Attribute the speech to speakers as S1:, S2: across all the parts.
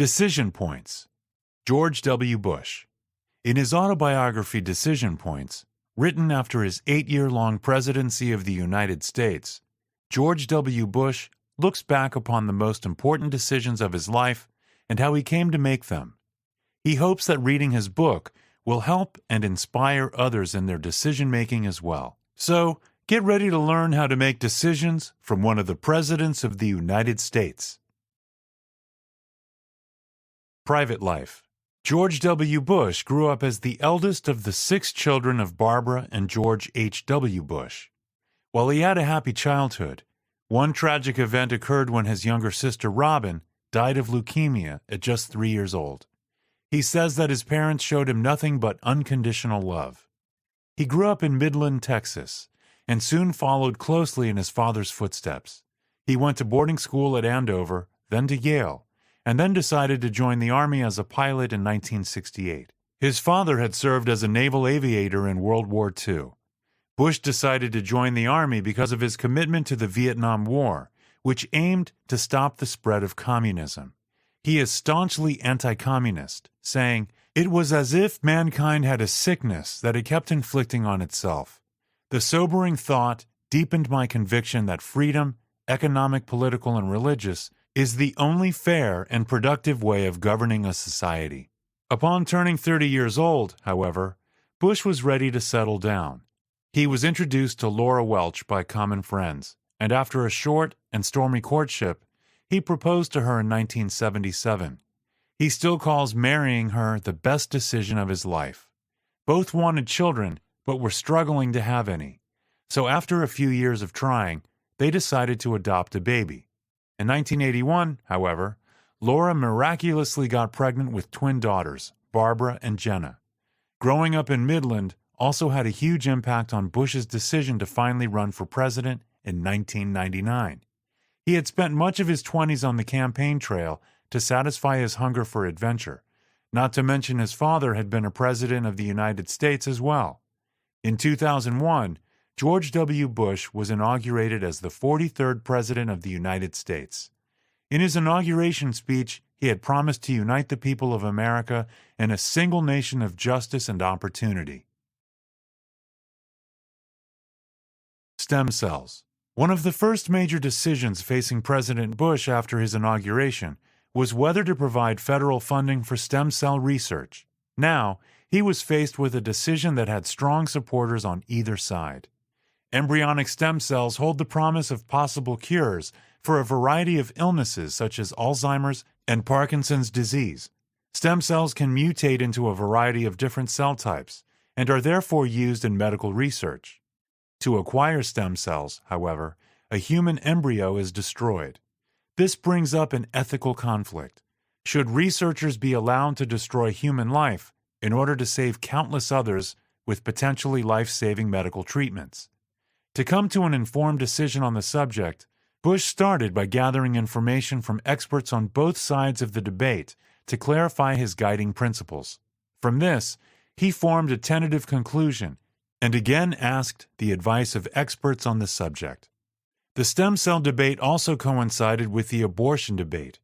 S1: Decision Points. George W. Bush. In his autobiography Decision Points, written after his 8-year-long presidency of the United States, George W. Bush looks back upon the most important decisions of his life and how he came to make them. He hopes that reading his book will help and inspire others in their decision-making as well. So, get ready to learn how to make decisions from one of the presidents of the United States. Private life. George W. Bush grew up as the eldest of the 6 children of Barbara and George H. W. Bush. While he had a happy childhood, one tragic event occurred when his younger sister Robin died of leukemia at just 3 years old. He says that his parents showed him nothing but unconditional love. He grew up in Midland, Texas, and soon followed closely in his father's footsteps. He went to boarding school at Andover, then to Yale, and then decided to join the Army as a pilot in 1968. His father had served as a naval aviator in World War II. Bush decided to join the Army because of his commitment to the Vietnam War, which aimed to stop the spread of communism. He is staunchly anti-communist, saying, "It was as if mankind had a sickness that it kept inflicting on itself. The sobering thought deepened my conviction that freedom, economic, political, and religious, is the only fair and productive way of governing a society." Upon turning 30 years old, however, Bush was ready to settle down. He was introduced to Laura Welch by common friends, and after a short and stormy courtship, he proposed to her in 1977. He still calls marrying her the best decision of his life. Both wanted children, but were struggling to have any. So after a few years of trying, they decided to adopt a baby. In 1981, however, Laura miraculously got pregnant with twin daughters, Barbara and Jenna. Growing up in Midland also had a huge impact on Bush's decision to finally run for president in 1999. He had spent much of his 20s on the campaign trail to satisfy his hunger for adventure, not to mention his father had been a president of the United States as well. In 2001, George W. Bush was inaugurated as the 43rd President of the United States. In his inauguration speech, he had promised to unite the people of America in a single nation of justice and opportunity. Stem cells. One of the first major decisions facing President Bush after his inauguration was whether to provide federal funding for stem cell research. Now, he was faced with a decision that had strong supporters on either side. Embryonic stem cells hold the promise of possible cures for a variety of illnesses such as Alzheimer's and Parkinson's disease. Stem cells can mutate into a variety of different cell types and are therefore used in medical research. To acquire stem cells, however, a human embryo is destroyed. This brings up an ethical conflict. Should researchers be allowed to destroy human life in order to save countless others with potentially life-saving medical treatments? To come to an informed decision on the subject, Bush started by gathering information from experts on both sides of the debate to clarify his guiding principles. From this, he formed a tentative conclusion and again asked the advice of experts on the subject. The stem cell debate also coincided with the abortion debate.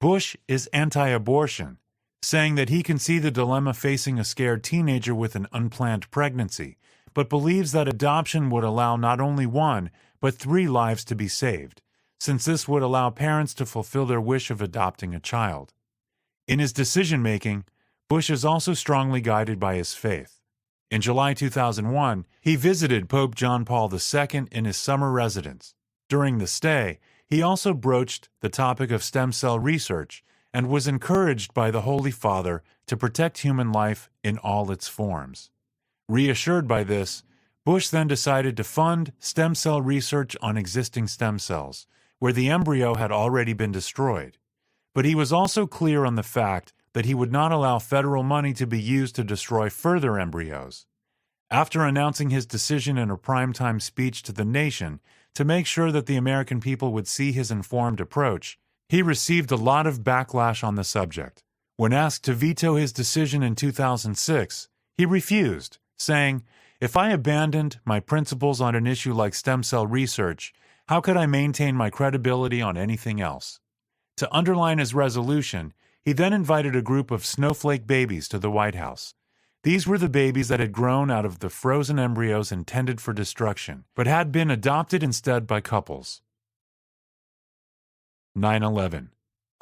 S1: Bush is anti-abortion, saying that he can see the dilemma facing a scared teenager with an unplanned pregnancy, but believes that adoption would allow not only 1, but 3 lives to be saved, since this would allow parents to fulfill their wish of adopting a child. In his decision-making, Bush is also strongly guided by his faith. In July 2001, he visited Pope John Paul II in his summer residence. During the stay, he also broached the topic of stem cell research and was encouraged by the Holy Father to protect human life in all its forms. Reassured by this, Bush then decided to fund stem cell research on existing stem cells, where the embryo had already been destroyed. But he was also clear on the fact that he would not allow federal money to be used to destroy further embryos. After announcing his decision in a primetime speech to the nation to make sure that the American people would see his informed approach, he received a lot of backlash on the subject. When asked to veto his decision in 2006, he refused, saying, "If I abandoned my principles on an issue like stem cell research, how could I maintain my credibility on anything else?" To underline his resolution, He then invited a group of snowflake babies to the White House. These were the babies that had grown out of the frozen embryos intended for destruction, but had been adopted instead by couples. 9/11.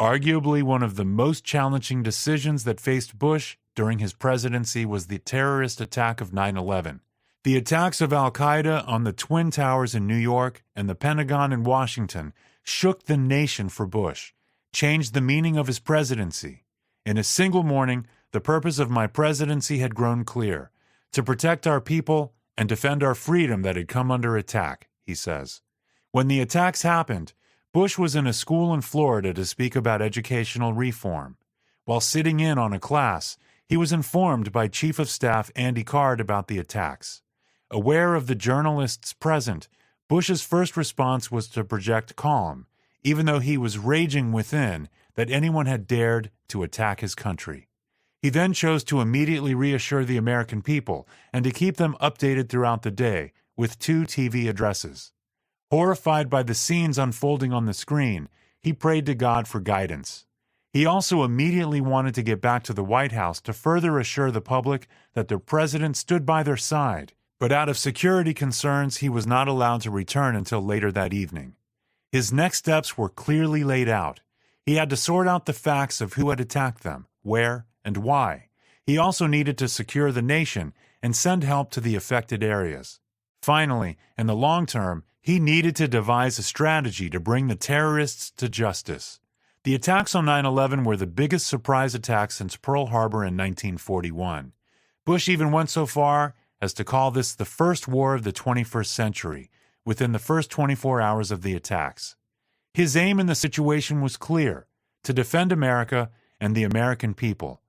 S1: Arguably one of the most challenging decisions that faced Bush during his presidency was the terrorist attack of 9/11. The attacks of al-Qaeda on the Twin Towers in New York and the Pentagon in Washington shook the nation for Bush, changed the meaning of his presidency. In a single morning, the purpose of my presidency had grown clear: to protect our people and defend our freedom that had come under attack, he says. When the attacks happened, Bush was in a school in Florida to speak about educational reform. While sitting in on a class, he was informed by Chief of Staff Andy Card about the attacks. Aware of the journalists present, Bush's first response was to project calm, even though he was raging within that anyone had dared to attack his country. He then chose to immediately reassure the American people and to keep them updated throughout the day with 2 TV addresses. Horrified by the scenes unfolding on the screen, he prayed to God for guidance. He also immediately wanted to get back to the White House to further assure the public that their president stood by their side, but out of security concerns, he was not allowed to return until later that evening. His next steps were clearly laid out. He had to sort out the facts of who had attacked them, where, and why. He also needed to secure the nation and send help to the affected areas. Finally, in the long term, he needed to devise a strategy to bring the terrorists to justice. The attacks on 9/11 were the biggest surprise attack since Pearl Harbor in 1941. Bush even went so far as to call this the first war of the 21st century, within the first 24 hours of the attacks. His aim in the situation was clear: to defend America and the American people.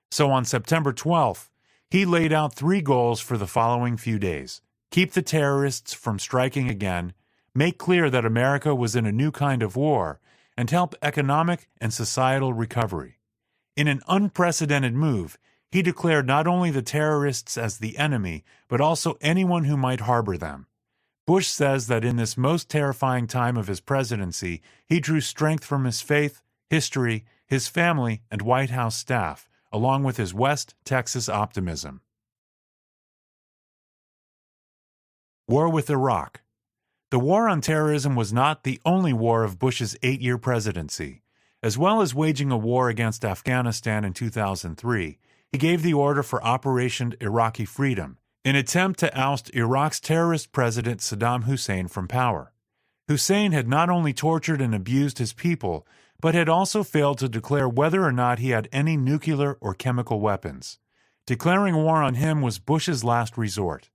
S1: So on September 12th, he laid out 3 goals for the following few days: keep the terrorists from striking again, make clear that America was in a new kind of war, and help economic and societal recovery. In an unprecedented move, he declared not only the terrorists as the enemy, but also anyone who might harbor them. Bush says that in this most terrifying time of his presidency, he drew strength from his faith, history, his family, and White House staff, along with his West Texas optimism. War with Iraq. The war on terrorism was not the only war of Bush's 8-year presidency. As well as waging a war against Afghanistan in 2003, he gave the order for Operation Iraqi Freedom, an attempt to oust Iraq's terrorist president Saddam Hussein from power. Hussein had not only tortured and abused his people, but had also failed to declare whether or not he had any nuclear or chemical weapons. Declaring war on him was Bush's last resort.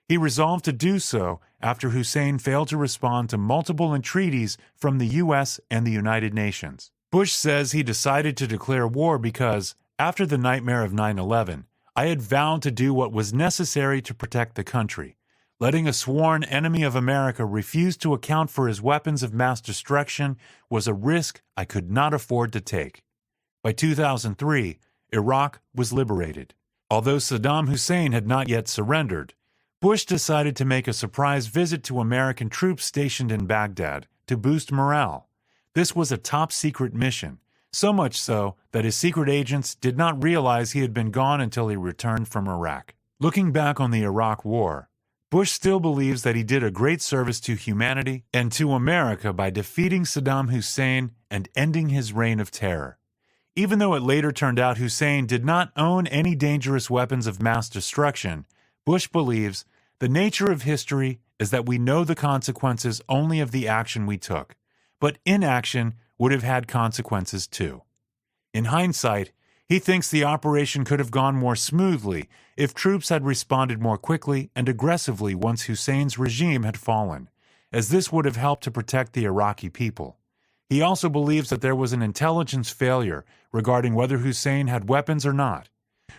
S1: He resolved to do so after Hussein failed to respond to multiple entreaties from the U.S. and the United Nations. Bush says he decided to declare war because, after the nightmare of 9/11, I had vowed to do what was necessary to protect the country. Letting a sworn enemy of America refuse to account for his weapons of mass destruction was a risk I could not afford to take. By 2003, Iraq was liberated. Although Saddam Hussein had not yet surrendered, Bush decided to make a surprise visit to American troops stationed in Baghdad to boost morale. This was a top-secret mission, so much so that his secret agents did not realize he had been gone until he returned from Iraq. Looking back on the Iraq War, Bush still believes that he did a great service to humanity and to America by defeating Saddam Hussein and ending his reign of terror. Even though it later turned out Hussein did not own any dangerous weapons of mass destruction, Bush believes the nature of history is that we know the consequences only of the action we took, but inaction would have had consequences too. In hindsight, he thinks the operation could have gone more smoothly if troops had responded more quickly and aggressively once Hussein's regime had fallen, as this would have helped to protect the Iraqi people. He also believes that there was an intelligence failure regarding whether Hussein had weapons or not.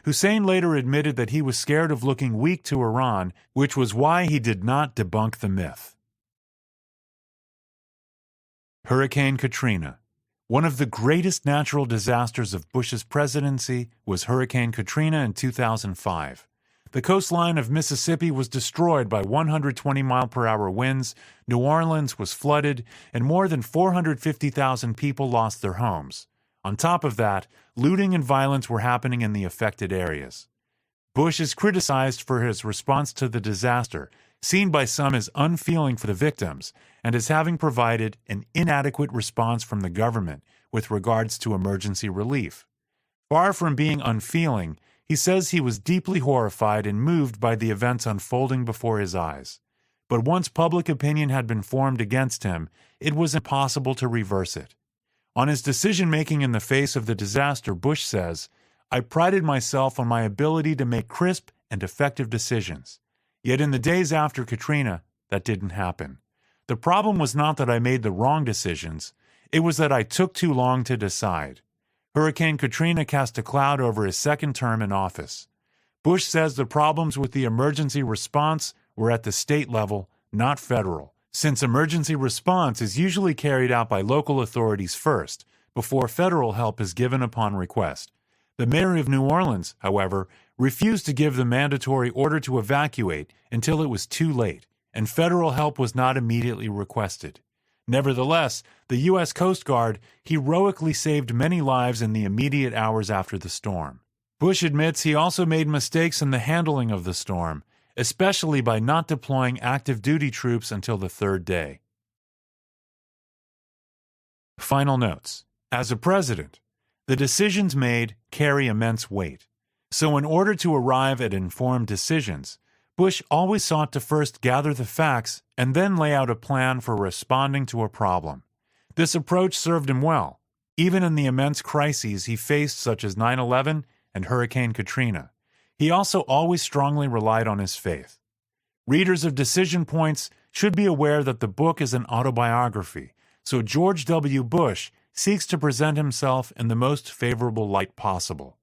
S1: Hussein later admitted that he was scared of looking weak to Iran, which was why he did not debunk the myth. Hurricane Katrina. One of the greatest natural disasters of Bush's presidency was Hurricane Katrina in 2005. The coastline of Mississippi was destroyed by 120-mile-per-hour winds, New Orleans was flooded, and more than 450,000 people lost their homes. On top of that, looting and violence were happening in the affected areas. Bush is criticized for his response to the disaster, seen by some as unfeeling for the victims, and as having provided an inadequate response from the government with regards to emergency relief. Far from being unfeeling, he says he was deeply horrified and moved by the events unfolding before his eyes. But once public opinion had been formed against him, it was impossible to reverse it. On his decision-making in the face of the disaster, Bush says, "I prided myself on my ability to make crisp and effective decisions. Yet in the days after Katrina, that didn't happen. The problem was not that I made the wrong decisions, it was that I took too long to decide." Hurricane Katrina cast a cloud over his second term in office. Bush says the problems with the emergency response were at the state level, not federal, since emergency response is usually carried out by local authorities first, before federal help is given upon request. The mayor of New Orleans, however, refused to give the mandatory order to evacuate until it was too late, and federal help was not immediately requested. Nevertheless, the U.S. Coast Guard heroically saved many lives in the immediate hours after the storm. Bush admits he also made mistakes in the handling of the storm, especially by not deploying active duty troops until the third day. Final notes. As a president, the decisions made carry immense weight. So in order to arrive at informed decisions, Bush always sought to first gather the facts and then lay out a plan for responding to a problem. This approach served him well, even in the immense crises he faced such as 9/11 and Hurricane Katrina. He also always strongly relied on his faith. Readers of Decision Points should be aware that the book is an autobiography, so George W. Bush seeks to present himself in the most favorable light possible.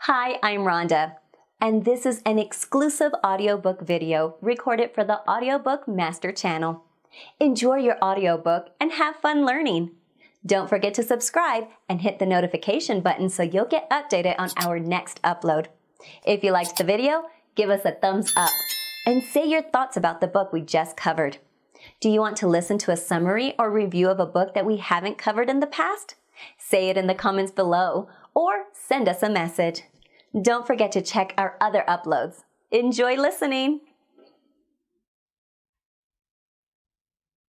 S2: Hi, I'm Rhonda, and this is an exclusive audiobook video recorded for the Audiobook Master Channel. Enjoy your audiobook and have fun learning. Don't forget to subscribe and hit the notification button so you'll get updated on our next upload. If you liked the video, give us a thumbs up and say your thoughts about the book we just covered. Do you want to listen to a summary or review of a book that we haven't covered in the past? Say it in the comments below or send us a message. Don't forget to check our other uploads. Enjoy listening!